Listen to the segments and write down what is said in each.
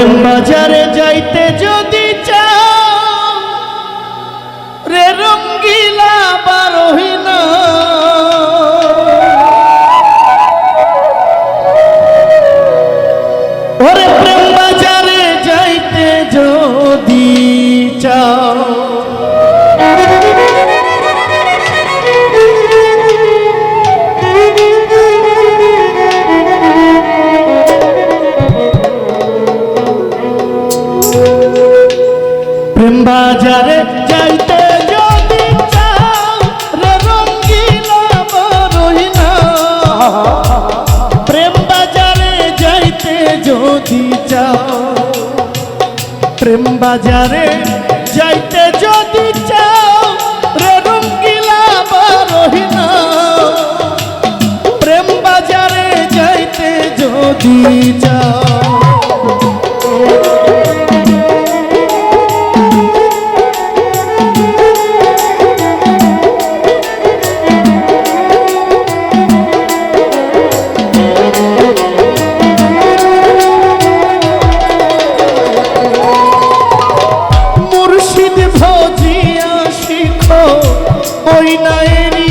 প্রেম বাজারে যাইতে যদি চাও রে রঙ্গিলা বারোহিনা, ওরে প্রেম বাজারে যাইতে যদি চাও প্রেম বাজারে যাইতে যদি চাও রে রঙ্গিলা বারোহিনা, প্রেম বাজারে যাইতে যদি চাও, প্রেম বাজারে যাইতে যদি চাও রে রঙ্গিলা বারোহিনা, প্রেম বাজারে যাইতে যদি চাও। ওই নায়েরি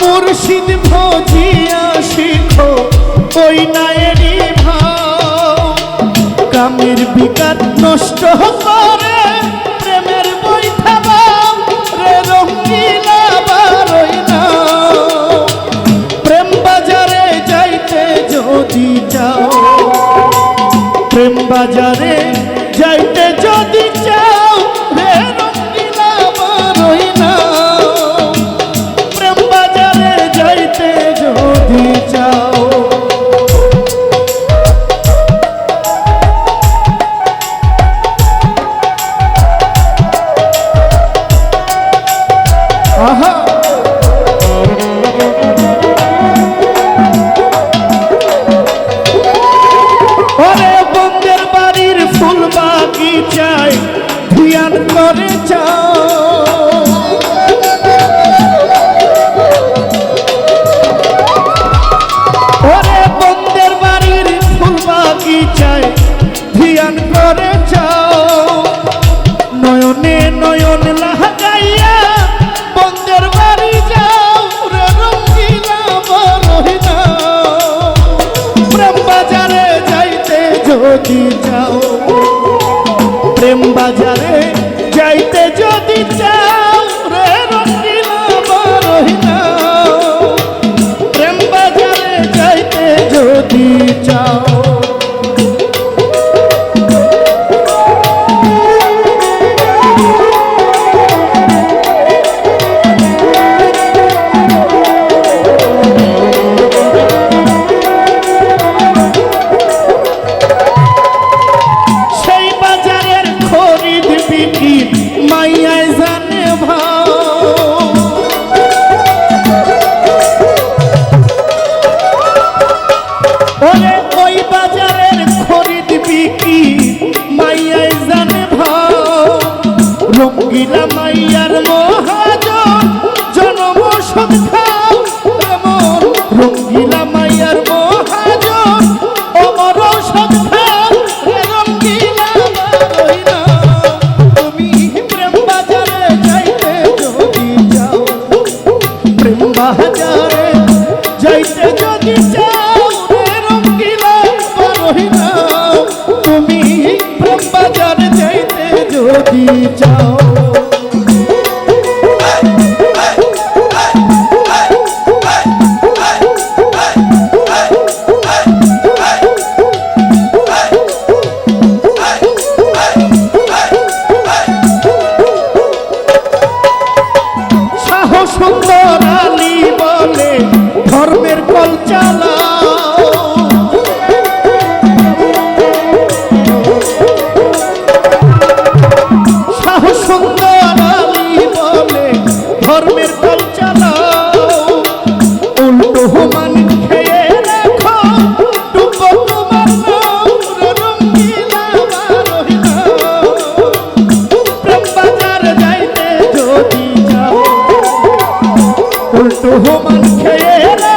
মুর্শিদ ভজিয়া শিখো ওই নায়েরি ভাও, কামের বিকার নষ্ট করে প্রেমের বৈঠা বাও রে রঙ্গিলা বারোহিনা, প্রেম বাজারে যাইতে যদি চাও, প্রেম বাজারে যাইতে যদি চাও রে রঙ্গিলা বারোহিনা, প্রেম বাজারে যাইতে যদি চাও। আহা ফুল বাগিচায় ধ্যান করে যাও, ওরে বন্দের বাড়ির ফুল বাগিচায় ধ্যান করে যাও, নয়নে নয়ন লাগাইয়া বন্দের বাড়ি যাও রে রঙ্গিলা বারোহিনা, প্রেম বাজারে যাইতে যদি চাও, প্রেম বাজারে যাইতে যদি চাও রে রঙ্গিলা বারোহিনা, প্রেম বাজারে যাইতে যদি চাও। মাইয়ায় জানে ভাও, ওরে ওই বাজারের খরিদ বিক্রি মাইয়ায় জানে ভাও, রঙ্গিলা মাইয়ার মহাজন জনম সদ খাও এমন, রঙ্গিলা মাইয়ার মহাজন অমর সদ খাও রে রঙ্গিলা বারোহিনা, বাজারে যাইতে যদি চাও রে রঙ্গিলা বারোহিনা, তুমি প্রেম বাজারে যাইতে যদি চাও। সুন্দর আলী বলে ধর্মের কল চালাও, শাহ সুন্দর আলী বলে ধর্মের কল চালাও, উল্টো হুমান খেয়ে রাখো ডুবো তোমার নাম রে রঙ্গিলা বারোহিনা, প্রেম বাজার যাইতে যদি চাও, তুহমান খেয়ে রে